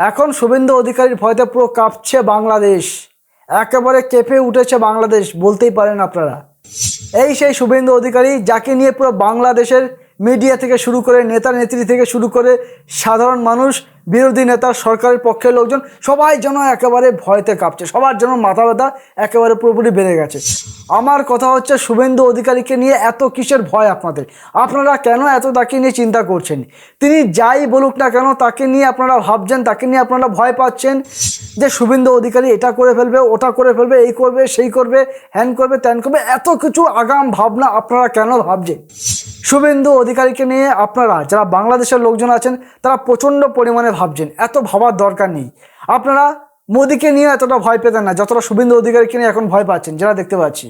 এখন শুভেন্দু অধিকারীর ভয়তে পুরো কাঁপছে বাংলাদেশ, একেবারে কেঁপে উঠেছে বাংলাদেশ বলতেই পারেন আপনারা। এই সেই শুভেন্দু অধিকারী যাকে নিয়ে পুরো বাংলাদেশের মিডিয়া থেকে শুরু করে নেতা নেত্রী থেকে শুরু করে সাধারণ মানুষ, বিরোধী নেতা, সরকারের পক্ষের লোকজন সবাই যেন একেবারে ভয়তে কাঁপছে, সবার যেন মাথা ব্যথা একেবারে পুরোপুরি বেড়ে গেছে। আমার কথা হচ্ছে, শুভেন্দু অধিকারীকে নিয়ে এত কিসের ভয় আপনাদের? আপনারা কেন এত তাকে নিয়ে চিন্তা করছেন? তিনি যাই বলুক না কেন তাকে নিয়ে আপনারা ভাবছেন, তাকে নিয়ে আপনারা ভয় পাচ্ছেন যে শুভেন্দু অধিকারী এটা করে ফেলবে, ওটা করে ফেলবে, এই করবে, সেই করবে, হ্যান করবে, ত্যান করবে, এত কিছু আগাম ভাবনা আপনারা কেন ভাবছেন? শুভেন্দু অধিকারীকে নিয়ে আপনারা যারা বাংলাদেশের লোকজন আছেন তারা প্রচণ্ড পরিমাণে ভাবছেন, এত ভাবার দরকার নেই। আপনারা মোদিকে নিয়ে এতটা ভয় পেতেন না যতটা শুভেন্দু অধিকারীকে নিয়ে এখন ভয় পাচ্ছেন, যারা দেখতে পাচ্ছি।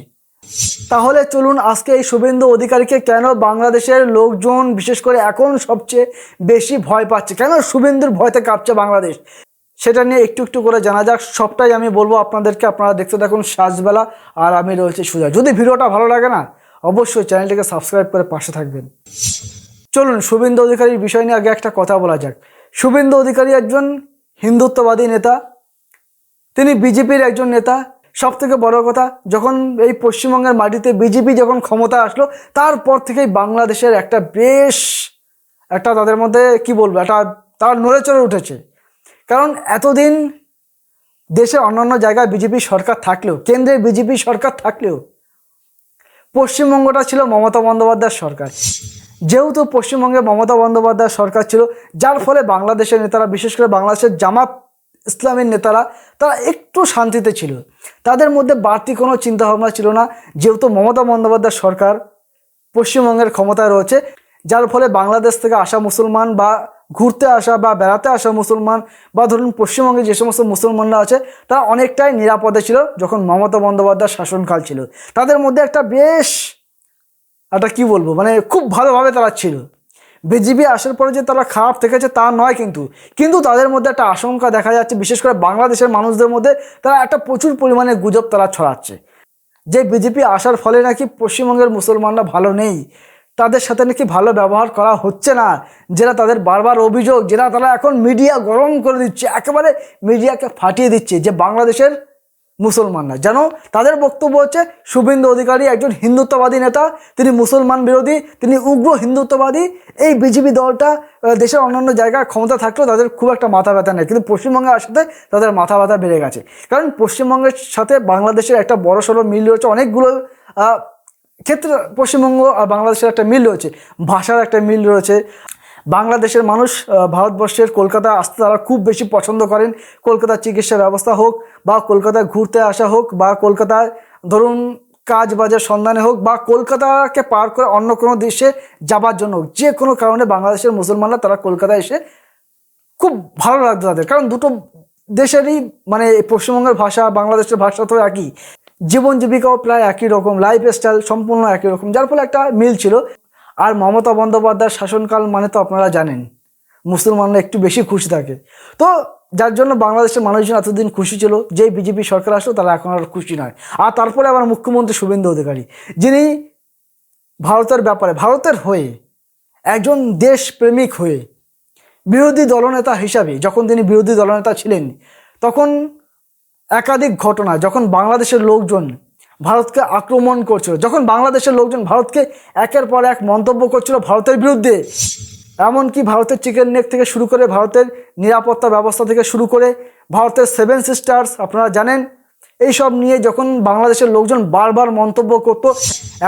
তাহলে চলুন আজকে এই শুভেন্দু অধিকারীকে কেন বাংলাদেশের লোকজন বিশেষ করে এখন সবচেয়ে বেশি ভয় পাচ্ছে, কেন শুভেন্দুর ভয়তে কাঁপছে বাংলাদেশ, সেটা নিয়ে একটু একটু করে জানা যাক। সবটাই আমি বলবো আপনাদেরকে, আপনারা দেখতে থাকুন সাজবেলা, আর আমি রয়েছে সুজা। যদি ভিডিওটা ভালো লাগে না অবশ্যই চ্যানেলটিকে সাবস্ক্রাইব করে পাশে থাকবেন। চলুন শুভেন্দু অধিকারীর বিষয় নিয়ে আগে একটা কথা বলা যাক। শুভেন্দু অধিকারী একজন হিন্দুত্ববাদী নেতা, তিনি বিজেপির একজন নেতা। সব থেকে বড় কথা, যখন এই পশ্চিমবঙ্গের মাটিতে বিজেপি যখন ক্ষমতা আসলো তারপর থেকেই বাংলাদেশের একটা বেশ একটা তাদের মধ্যে কি বলবো, একটা তারা নড়ে চড়ে উঠেছে। কারণ এতদিন দেশের অন্যান্য জায়গায় বিজেপি সরকার থাকলেও, কেন্দ্রে বিজেপি সরকার থাকলেও পশ্চিমবঙ্গটা ছিল মমতা বন্দ্যোপাধ্যায়ের সরকার। যেহেতু পশ্চিমবঙ্গে মমতা বন্দ্যোপাধ্যায়ের সরকার ছিল, যার ফলে বাংলাদেশের নেতারা, বিশেষ করে বাংলাদেশের জামাত ইসলামের নেতারা, তারা একটু শান্তিতে ছিল। তাদের মধ্যে বাড়তি কোনো চিন্তাভাবনা ছিল না, যেহেতু মমতা বন্দ্যোপাধ্যায়ের সরকার পশ্চিমবঙ্গের ক্ষমতায় রয়েছে। যার ফলে বাংলাদেশ থেকে আসা মুসলমান বা ঘুরতে আসা বা বেড়াতে আসা মুসলমান বা ধরুন পশ্চিমবঙ্গে যে সমস্ত মুসলমানরা আছে তারা অনেকটাই নিরাপদে ছিল যখন মমতা বন্দ্যোপাধ্যায়ের শাসনকাল ছিল। তাদের মধ্যে একটা বেশ একটা কি বলবো, মানে খুব ভালোভাবে তারা ছিল। বিজেপি আসার পরে যে তারা খারাপ থেকেছে তা নয়, কিন্তু তাদের মধ্যে একটা আশঙ্কা দেখা যাচ্ছে, বিশেষ করে বাংলাদেশের মানুষদের মধ্যে তারা একটা প্রচুর পরিমাণে গুজব তারা ছড়াচ্ছে যে বিজেপি আসার ফলে নাকি পশ্চিমবঙ্গের মুসলমানরা ভালো নেই, তাদের সাথে নাকি ভালো ব্যবহার করা হচ্ছে না, যেটা তাদের বারবার অভিযোগ, যেটা তারা এখন মিডিয়া গরম করে দিচ্ছে, একেবারে মিডিয়াকে ফাটিয়ে দিচ্ছে যে বাংলাদেশের মুসলমানরা যেন, তাদের বক্তব্য হচ্ছে শুভেন্দু অধিকারী একজন হিন্দুত্ববাদী নেতা, তিনি মুসলমান বিরোধী, তিনি উগ্র হিন্দুত্ববাদী। এই বিজেপি দলটা দেশের অন্যান্য জায়গায় ক্ষমতা থাকলেও তাদের খুব একটা মাথা ব্যথা নেই, কিন্তু পশ্চিমবঙ্গে আসাতে তাদের মাথা ব্যথা বেড়ে গেছে। কারণ পশ্চিমবঙ্গের সাথে বাংলাদেশের একটা বড়সড় মিল রয়েছে, অনেকগুলো ক্ষেত্রে পশ্চিমবঙ্গ আর বাংলাদেশের একটা মিল রয়েছে, ভাষার একটা মিল রয়েছে। বাংলাদেশের মানুষ ভারতবর্ষের কলকাতায় আসতে তারা খুব বেশি পছন্দ করেন। কলকাতার চিকিৎসা ব্যবস্থা হোক, বা কলকাতায় ঘুরতে আসা হোক, বা কলকাতায় ধরুন কাজ বাজার সন্ধানে হোক, বা কলকাতাকে পার করে অন্য কোনো দেশে যাবার জন্য, যে কোনো কারণে বাংলাদেশের মুসলমানরা তারা কলকাতায় এসে খুব ভালো লাগতো তাদের। কারণ দুটো দেশেরই মানে পশ্চিমবঙ্গের ভাষা বাংলাদেশের ভাষা তো একই, জীবন জীবিকাও প্রায় একই রকম, লাইফ স্টাইল সম্পূর্ণ একই রকম, যার ফলে একটা মিল ছিল। আর মমতা বন্দ্যোপাধ্যায়ের শাসনকাল মানে তো আপনারা জানেন মুসলমানরা একটু বেশি খুশি থাকে, তো যার জন্য বাংলাদেশের মানুষজন এতদিন খুশি ছিল। যেই বিজেপি সরকার আসলো তারা এখন আর খুশি নয়। আর তারপরে আবার মুখ্যমন্ত্রী শুভেন্দু অধিকারী, যিনি ভারতের ব্যাপারে, ভারতের হয়ে, একজন দেশপ্রেমিক হয়ে, বিরোধী দলনেতা হিসাবে যখন তিনি বিরোধী দলনেতা ছিলেন, তখন একাধিক ঘটনা, যখন বাংলাদেশের লোকজন ভারতকে আক্রমণ করছিল, যখন বাংলাদেশের লোকজন ভারতকে একের পর এক মন্তব্য করছিল ভারতের বিরুদ্ধে, এমনকি ভারতের চিকেন নেক থেকে শুরু করে, ভারতের নিরাপত্তা ব্যবস্থা থেকে শুরু করে, ভারতের 7 সিস্টার্স আপনারা জানেন, এইসব নিয়ে যখন বাংলাদেশের লোকজন বারবার মন্তব্য করতো,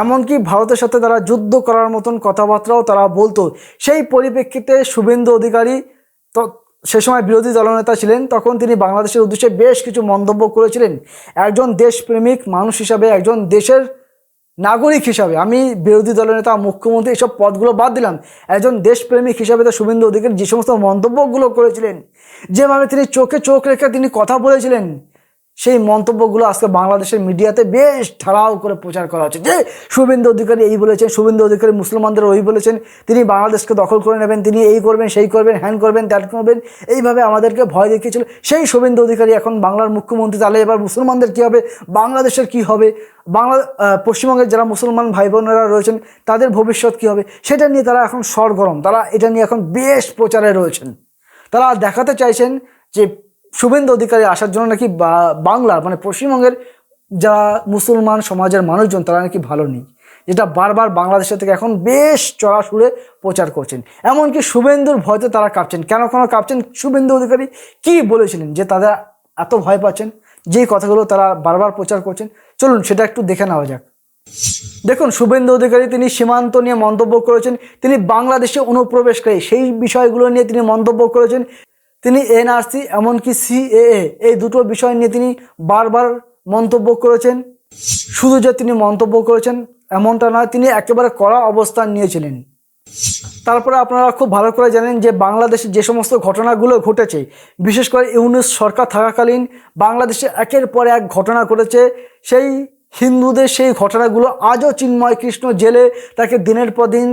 এমনকি ভারতের সাথে তারা যুদ্ধ করার মতন কথাবার্তাও তারা বলতো, সেই পরিপ্রেক্ষিতে শুভেন্দু অধিকারী তো সে সময় বিরোধী দলনেতা ছিলেন, তখন তিনি বাংলাদেশের উদ্দেশ্যে বেশ কিছু মন্তব্য করেছিলেন। একজন দেশপ্রেমিক মানুষ হিসাবে, একজন দেশের নাগরিক হিসাবে, আমি বিরোধী দলনেতা, মুখ্যমন্ত্রী এসব পদগুলো বাদ দিলাম, একজন দেশপ্রেমিক হিসাবে তো শুভেন্দু অধিকারী যে সমস্ত মন্তব্যগুলো করেছিলেন, যেভাবে তিনি চোখে চোখ রেখে তিনি কথা বলেছিলেন, সেই মন্তব্যগুলো আজকে বাংলাদেশের মিডিয়াতে বেশ ধারাও করে প্রচার করা হচ্ছে যে শুভেন্দু অধিকারী এই বলেছেন, শুভেন্দু অধিকারী মুসলমানদের ওই বলেছেন, তিনি বাংলাদেশকে দখল করে নেবেন, তিনি এই করবেন, সেই করবেন, হ্যান করবেন, ত্যান করবেন, এইভাবে আমাদেরকে ভয় দেখিয়েছিল সেই শুভেন্দু অধিকারী এখন বাংলার মুখ্যমন্ত্রী। তাহলে এবার মুসলমানদের কী হবে, বাংলাদেশের কী হবে, পশ্চিমবঙ্গের যারা মুসলমান ভাই বোনেরা রয়েছেন তাদের ভবিষ্যৎ কী হবে, সেটা নিয়ে তারা এখন সরগরম, তারা এটা নিয়ে এখন বেশ প্রচারে রয়েছেন। তারা দেখাতে চাইছেন যে শুভেন্দু অধিকারী আসার জন্য নাকি বাংলার মানে পশ্চিমবঙ্গের যারা মুসলমান সমাজের মানুষজন তারা নাকি ভালো নেই, যেটা বারবার বাংলাদেশের থেকে এখন বেশ চড়া সুরে প্রচার করছেন। এমনকি শুভেন্দুর ভয়তে তারা কাঁপছেন। কেন কাঁপছেন? শুভেন্দু অধিকারী কি বলেছিলেন যে তারা এত ভয় পাচ্ছেন, যেই কথাগুলো তারা বারবার প্রচার করছেন। চলুন সেটা একটু দেখে নেওয়া যাক। দেখুন, শুভেন্দু অধিকারী তিনি সীমান্ত নিয়ে মন্তব্য করেছেন, তিনি বাংলাদেশে অনুপ্রবেশকারী সেই বিষয়গুলো নিয়ে তিনি মন্তব্য করেছেন। তিনি এনআরসি এমনকি সিএএ এই দুটো বিষয় নিয়ে তিনি বারবার মন্তব্য করেছেন। শুধু যে তিনি মন্তব্য করেছেন এমনটা নয়, তিনি একেবারে কড়া অবস্থান নিয়েছিলেন। তারপরে আপনারা খুব ভালো করে জানেন যে বাংলাদেশে যে সমস্ত ঘটনাগুলো ঘটেছে, বিশেষ করে ইউনূস সরকার থাকাকালীন বাংলাদেশে একের পর এক ঘটনা ঘটেছে। সেই হিন্দুদের সেই ঘটনাগুলো আজও চিন্ময় কৃষ্ণ জেলে, তাকে দিনের পর দিন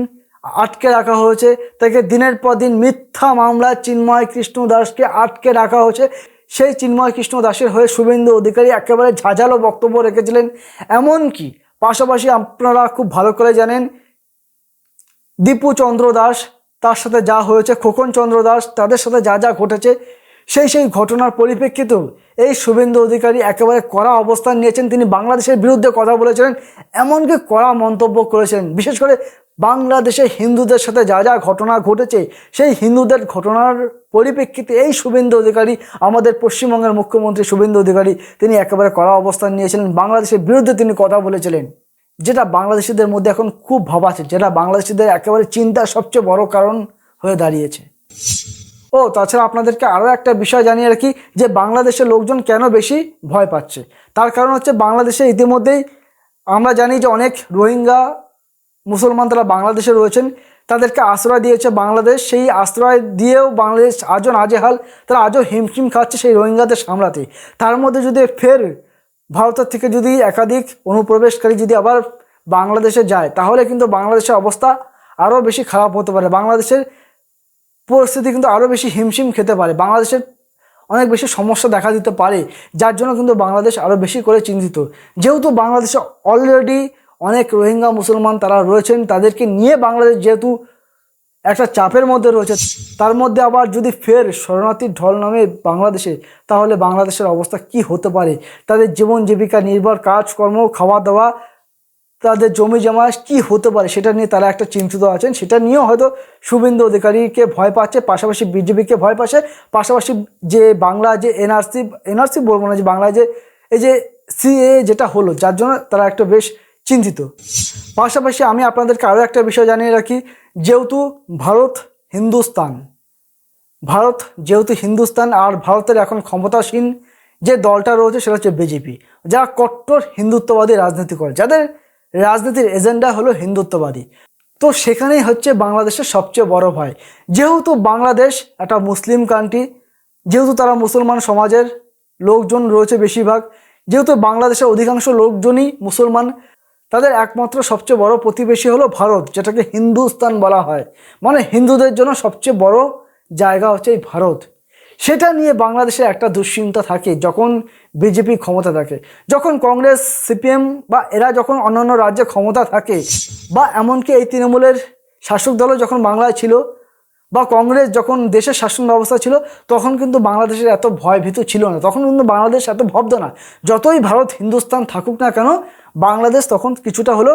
আটকে রাখা হয়েছে, তাকে দিনের পর দিন মিথ্যা মামলায় চিন্ময় কৃষ্ণ দাসকে আটকে রাখা হয়েছে। সেই চিন্ময় কৃষ্ণ দাসের হয়ে শুভেন্দু অধিকারী একেবারে ঝাঁঝালো বক্তব্য রেখেছিলেন। এমনকি পাশাপাশি আপনারা খুব ভালো করে জানেন দীপু চন্দ্র দাস, তার সাথে যা হয়েছে, খোকন চন্দ্র দাস, তাদের সাথে যা যা ঘটেছে, সেই ঘটনার পরিপ্রেক্ষিতেও এই শুভেন্দু অধিকারী একেবারে কড়া অবস্থান নিয়েছেন। তিনি বাংলাদেশের বিরুদ্ধে কথা বলেছিলেন, এমনকি কড়া মন্তব্য করেছেন। বিশেষ করে বাংলাদেশে হিন্দুদের সাথে যা যা ঘটনা ঘটেছে সেই হিন্দুদের ঘটনার পরিপ্রেক্ষিতে এই শুভেন্দু অধিকারী, আমাদের পশ্চিমবঙ্গের মুখ্যমন্ত্রী শুভেন্দু অধিকারী, তিনি একেবারে কড়া অবস্থান নিয়েছিলেন। বাংলাদেশের বিরুদ্ধে তিনি কথা বলেছিলেন, যেটা বাংলাদেশিদের মধ্যে এখন খুব ভাবাচ্ছে, যেটা বাংলাদেশিদের একেবারে চিন্তার সবচেয়ে বড় কারণ হয়ে দাঁড়িয়েছে। ও তাছাড়া আপনাদেরকে আরও একটা বিষয় জানিয়ে রাখি যে বাংলাদেশের লোকজন কেন বেশি ভয় পাচ্ছে। তার কারণ হচ্ছে বাংলাদেশে ইতিমধ্যেই আমরা জানি যে অনেক রোহিঙ্গা মুসলমান তারা বাংলাদেশে রয়েছেন, তাদেরকে আশ্রয় দিয়েছে বাংলাদেশ। সেই আশ্রয় দিয়েও বাংলাদেশ আজও নাজেহাল, তারা আজও হিমশিম খাচ্ছে সেই রোহিঙ্গাদের সামলাতে। তার মধ্যে যদি ফের ভারতের থেকে যদি একাধিক অনুপ্রবেশকারী যদি আবার বাংলাদেশে যায়, তাহলে কিন্তু বাংলাদেশের অবস্থা আরও বেশি খারাপ হতে পারে, বাংলাদেশের পরিস্থিতি কিন্তু আরও বেশি হিমশিম খেতে পারে, বাংলাদেশের অনেক বেশি সমস্যা দেখা দিতে পারে। যার জন্য কিন্তু বাংলাদেশ আরও বেশি করে চিন্তিত। যেহেতু বাংলাদেশে অলরেডি অনেক রোহিঙ্গা মুসলমান তারা রয়েছেন, তাদেরকে নিয়ে বাংলাদেশ যেহেতু একটা চাপের মধ্যে রয়েছে, তার মধ্যে আবার যদি ফের শরণার্থীর ঢল নামে বাংলাদেশে, তাহলে বাংলাদেশের অবস্থা কি হতে পারে, তাদের জীবন জীবিকা নির্ভর কাজকর্ম, খাওয়া দাওয়া, তাদের জমি জমা কি হতে পারে, সেটা নিয়ে তারা একটা চিন্তিত আছেন। সেটা নিয়েও হয়তো শুভেন্দু অধিকারীকে ভয় পাচ্ছে, পাশাপাশি বিজেপিকে ভয় পাচ্ছে, পাশাপাশি যে বাংলা যে এনআরসি বলবো না, যে বাংলায় যে এই যে সিএ যেটা হলো, যার জন্য তারা একটা বেশ চিন্তিত। পাশাপাশি আমি আপনাদেরকে আরও একটা বিষয় জানিয়ে রাখি, যেহেতু ভারত হিন্দুস্তান আর ভারতের এখন ক্ষমতাসীন যে দলটা রয়েছে সেটা হচ্ছে বিজেপি, যারা কট্টর হিন্দুত্ববাদী রাজনীতি করে, যাদের রাজনীতির এজেন্ডা হলো হিন্দুত্ববাদী। তো সেখানেই হচ্ছে বাংলাদেশের সবচেয়ে বড় ভয়। যেহেতু বাংলাদেশ একটা মুসলিম কান্ট্রি, যেহেতু তারা মুসলমান সমাজের লোকজন রয়েছে বেশিরভাগ, যেহেতু বাংলাদেশের অধিকাংশ লোকজনই মুসলমান, তাদের একমাত্র সবচেয়ে বড় প্রতিবেশী হলো ভারত, যেটাকে হিন্দুস্তান বলা হয়। মানে হিন্দুদের জন্য সবচেয়ে বড় জায়গা হচ্ছে এই ভারত। সেটা নিয়ে বাংলাদেশে একটা দুশ্চিন্তা থাকে যখন বিজেপি ক্ষমতা থাকে, যখন কংগ্রেস সিপিএম বা এরা যখন অন্যান্য রাজ্যে ক্ষমতা থাকে, বা এমনকি এই তৃণমূলের শাসক দলও যখন বাংলায় ছিল, বা কংগ্রেস যখন দেশের শাসন ব্যবস্থা ছিল, তখন কিন্তু বাংলাদেশের এত ভয় ভীতু ছিল না, তখন কিন্তু বাংলাদেশ এত ভাবতো না। যতই ভারত হিন্দুস্তান থাকুক না কেন, বাংলাদেশ তখন কিছুটা হলো,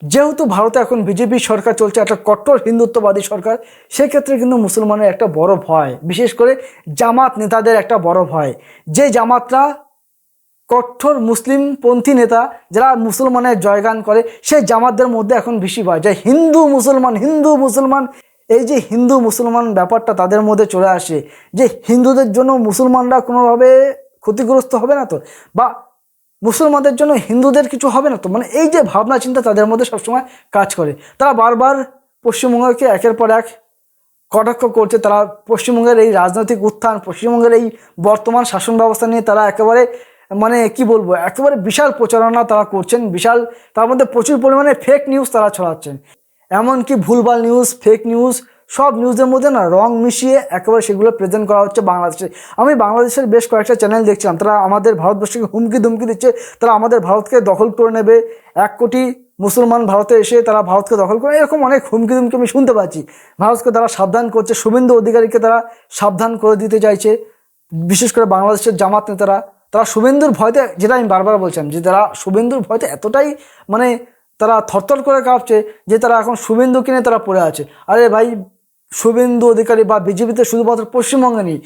যেহেতু ভারতে এখন বিজেপি সরকার চলছে, একটা কট্টর হিন্দুত্ববাদী সরকার, সেক্ষেত্রে কিন্তু মুসলমানের একটা বড় ভয়, বিশেষ করে জামাত নেতাদের একটা বড় ভয়। যে জামাতরা কট্টর মুসলিমপন্থী নেতা, যারা মুসলমানের জয়গান করে, সেই জামাতদের মধ্যে এখন বেশি ভয় যে হিন্দু মুসলমান এই যে হিন্দু মুসলমান ব্যাপারটা তাদের মধ্যে চলে আসে, যে হিন্দুদের জন্য মুসলমানরা কোনোভাবে ক্ষতিগ্রস্ত হবে না তো, বা মুসলমানদের জন্য হিন্দুদের কিছু হবে না তো, মানে এই যে ভাবনা চিন্তা তাদের মধ্যে সবসময় কাজ করে। তারা বারবার পশ্চিমবঙ্গকে একের পর এক কটাক্ষ করছে। তারা পশ্চিমবঙ্গের এই রাজনৈতিক উত্থান, পশ্চিমবঙ্গের এই বর্তমান শাসন ব্যবস্থা নিয়ে তারা একেবারে মানে কি বলবো, একেবারে বিশাল প্রচারণা তারা করছেন, বিশাল, তার মধ্যে প্রচুর পরিমাণে ফেক নিউজ তারা ছড়াচ্ছেন। এমনকি ভুলভাল নিউজ, ফেক নিউজ, সব নিউজের মধ্যে না রং মিশিয়ে একেবারে সেগুলো প্রেজেন্ট করা হচ্ছে বাংলাদেশে। আমি বাংলাদেশের বেশ কয়েকটা চ্যানেল দেখছিলাম, তারা আমাদের ভারতবর্ষকে হুমকি ধুমকি দিচ্ছে, তারা আমাদের ভারতকে দখল করে নেবে, 1 কোটি মুসলমান ভারতে এসে তারা ভারতকে দখল করে, এরকম অনেক হুমকি ধুমকি আমি শুনতে পাচ্ছি। ভারতকে তারা সাবধান করছে, শুভেন্দু অধিকারীকে তারা সাবধান করে দিতে চাইছে। বিশেষ করে বাংলাদেশের জামাত নেতারা, তারা শুভেন্দুর ভয়তে, যেটা আমি বারবার বলছিলাম যে তারা শুভেন্দুর ভয়তে এতটাই মানে তারা থরথর করে কাঁপছে যে তারা এখন শুভেন্দু কিনে তারা পড়ে আছে। আরে ভাই, শুভেন্দু অধিকারী বা বিজেপিতে শুধুমাত্র পশ্চিমবঙ্গে নেই,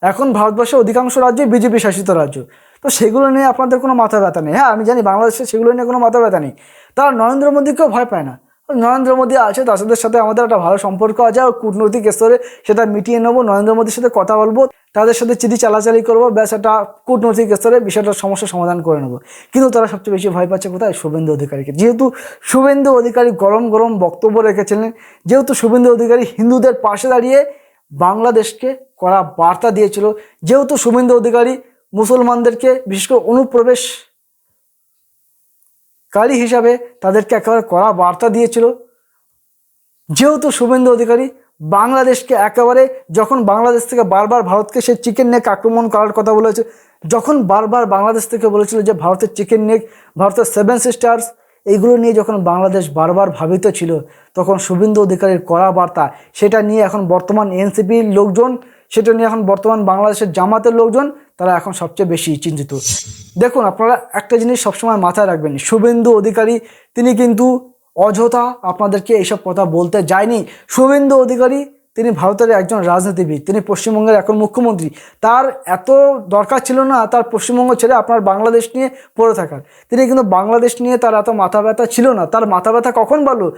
এখন ভারতবর্ষের অধিকাংশ রাজ্যই বিজেপি শাসিত রাজ্য। তো সেগুলো নিয়ে আপনাদের কোনো মাথা ব্যথা নেই। হ্যাঁ, আমি জানি বাংলাদেশে সেগুলো নিয়ে কোনো মাথা ব্যথা নেই। তারা নরেন্দ্র মোদীকেও ভয় পায় না। নরেন্দ্র মোদী আছে, তাদের সাথে আমাদের একটা ভালো সম্পর্ক আছে, আর কূটনৈতিক স্তরে সেটা মিটিয়ে নেবো। নরেন্দ্র মোদীর সাথে কথা বলবো, তাদের সাথে চিঠি চালাচালি করবো, ব্যাস একটা কূটনৈতিক স্তরে বিষয়টার সমস্যার সমাধান করে নেবো। কিন্তু তারা সবচেয়ে বেশি ভয় পাচ্ছে কোথায়? শুভেন্দু অধিকারীকে। যেহেতু শুভেন্দু অধিকারী গরম গরম বক্তব্য রেখেছিলেন, যেহেতু শুভেন্দু অধিকারী হিন্দুদের পাশে দাঁড়িয়ে বাংলাদেশকে কড়া বার্তা দিয়েছিল, যেহেতু শুভেন্দু অধিকারী মুসলমানদেরকে বিশেষ করে অনুপ্রবেশকারী হিসাবে তাদেরকে একেবারে কড়া বার্তা দিয়েছিল, যেহেতু শুভেন্দু অধিকারী বাংলাদেশকে একেবারে, যখন বাংলাদেশ থেকে বারবার ভারতকে সে চিকেন নেক আক্রমণ করার কথা বলেছে, যখন বারবার বাংলাদেশ থেকে বলেছিল যে ভারতের চিকেন নেক, ভারতের 7 সিস্টার্স, এইগুলো নিয়ে যখন বাংলাদেশ বারবার ভাবিত ছিল, তখন শুভেন্দু অধিকারীর কড়া বার্তা, সেটা নিয়ে এখন বর্তমান এনসিপির লোকজন, সেটা নিয়ে এখন বর্তমান বাংলাদেশের জামাতের লোকজন, তারা এখন সবচেয়ে বেশি চিন্তিত। দেখুন, আপনারা একটা জিনিস সবসময় মাথায় রাখবেন, শুভেন্দু অধিকারী তিনি কিন্তু অযথা আপনাদেরকে এইসব কথা বলতে যায়নি। শুভেন্দু অধিকারী তিনি ভারতের একজন রাজনীতিবিদ, তিনি পশ্চিমবঙ্গের এখন মুখ্যমন্ত্রী। তার এত দরকার ছিল না তার পশ্চিমবঙ্গ ছেড়ে আপনার বাংলাদেশ নিয়ে পড়ে থাকার। তিনি কিন্তু বাংলাদেশ নিয়ে তার এত মাথা ব্যথা ছিল না। তার মাথা ব্যথা কখন বাড়লো?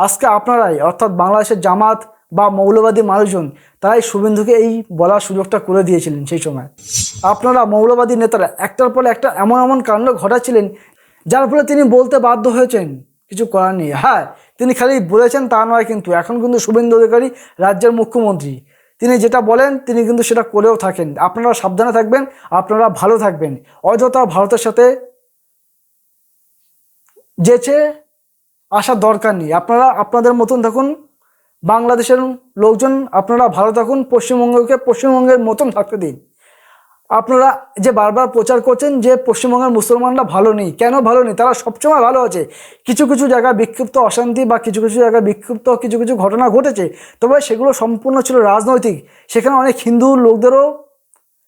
আজকে আপনারাই, অর্থাৎ বাংলাদেশের জামাত বা মৌলবাদী মানুষজন, তারাই শুভেন্দুকে এই বলার সুযোগটা করে দিয়েছিলেন। সেই সময় আপনারা মৌলবাদী নেতারা একটার পর একটা এমন এমন কাণ্ড ঘটাচ্ছিলেন, যার ফলে তিনি বলতে বাধ্য হয়েছেন, কিছু করার নেই। হ্যাঁ, তিনি খালি বলেছেন তা নয়, কিন্তু এখন কিন্তু শুভেন্দু অধিকারী রাজ্যের মুখ্যমন্ত্রী, তিনি যেটা বলেন তিনি কিন্তু সেটা করেও থাকেন। আপনারা সাবধানে থাকবেন, আপনারা ভালো থাকবেন, অযথা ভারতের সাথে যেচে আসার দরকার নেই। আপনারা আপনাদের মতন থাকুন, বাংলাদেশের লোকজন আপনারা ভালো থাকুন, পশ্চিমবঙ্গকে পশ্চিমবঙ্গের মতন থাকতে দিন। আপনারা যে বারবার প্রচার করছেন যে পশ্চিমবঙ্গের মুসলমানরা ভালো নেই, কেন ভালো নেই? তারা সবসময় ভালো আছে। কিছু কিছু জায়গায় বিক্ষিপ্ত অশান্তি বা কিছু কিছু জায়গায় বিক্ষিপ্ত কিছু কিছু ঘটনা ঘটেছে, তবে সেগুলো সম্পূর্ণ ছিল রাজনৈতিক। সেখানে অনেক হিন্দু লোকদেরও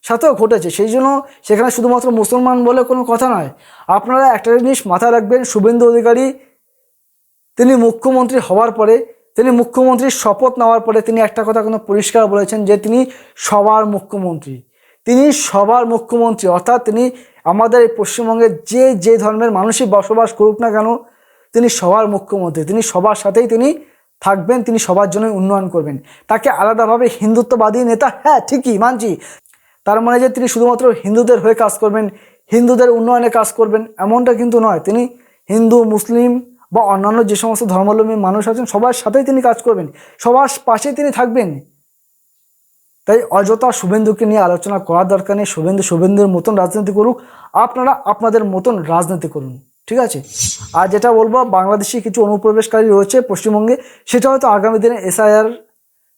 সাথেও ঘটেছে, সেই জন্য সেখানে শুধুমাত্র মুসলমান বলে কোনো কথা নয়। আপনারা একটা জিনিস মাথায় রাখবেন, শুভেন্দু অধিকারী তিনি মুখ্যমন্ত্রী হওয়ার পরে, তিনি মুখ্যমন্ত্রীর শপথ নেওয়ার পরে তিনি একটা কথা কোনো পরিষ্কার বলেছেন যে তিনি সবার মুখ্যমন্ত্রী। তিনি সবার মুখ্যমন্ত্রী, অর্থাৎ তিনি আমাদের এই পশ্চিমবঙ্গের যে ধর্মের মানুষই বসবাস করুক না কেন, তিনি সবার মুখ্যমন্ত্রী। তিনি সবার সাথেই তিনি থাকবেন, তিনি সবার জন্য উন্নয়ন করবেন। তাকে আলাদাভাবে হিন্দুত্ববাদী নেতা, হ্যাঁ ঠিকই মানছি, তার মানে যে তিনি শুধুমাত্র হিন্দুদের হয়ে কাজ করবেন, হিন্দুদের উন্নয়নে কাজ করবেন, এমনটা কিন্তু নয়। তিনি হিন্দু, মুসলিম বা অন্যান্য যে সমস্ত ধর্মাবলম্বী মানুষ আছেন সবার সাথেই তিনি কাজ করবেন, সবার পাশেই তিনি থাকবেন। তাই অযথা শুভেন্দুকে নিয়ে আলোচনা করার দরকার নেই। শুভেন্দুর মতন রাজনীতি করুক, আপনারা আপনাদের মতন রাজনীতি করুন, ঠিক আছে? আর যেটা বলবো, বাংলাদেশি কিছু অনুপ্রবেশকারী রয়েছে পশ্চিমবঙ্গে, সেটা হয়তো আগামী দিনে SIR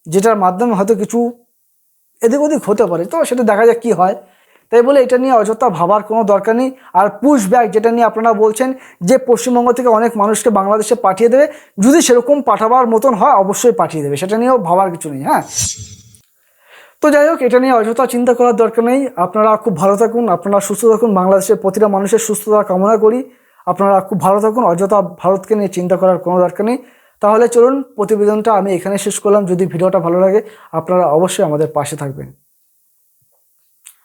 যেটার মাধ্যমে হয়তো কিছু এদিক ওদিক হতে পারে, তো সেটা দেখা যাক কী হয়। তাই বলে এটা নিয়ে অযথা ভাবার কোনো দরকার নেই। আর পুশ ব্যাক যেটা নিয়ে আপনারা বলছেন যে পশ্চিমবঙ্গ থেকে অনেক মানুষকে বাংলাদেশে পাঠিয়ে দেবে, যদি সেরকম পাঠাবার মতন হয় অবশ্যই পাঠিয়ে দেবে, সেটা নিয়েও ভাবার কিছু নেই। হ্যাঁ, তো যাই হোক, এটা নিয়ে অযথা চিন্তা করার দরকার নেই। আপনারা খুব ভালো থাকুন, আপনারা সুস্থ থাকুন, বাংলাদেশের প্রতিটা মানুষের সুস্থতা কামনা করি। আপনারা খুব ভালো থাকুন, অযথা ভারতকে নিয়ে চিন্তা করার কোনো দরকার নেই। তাহলে চলুন, প্রতিবেদনটা আমি এখানে শেষ করলাম। যদি ভিডিওটা ভালো লাগে আপনারা অবশ্যই আমাদের পাশে থাকবেন।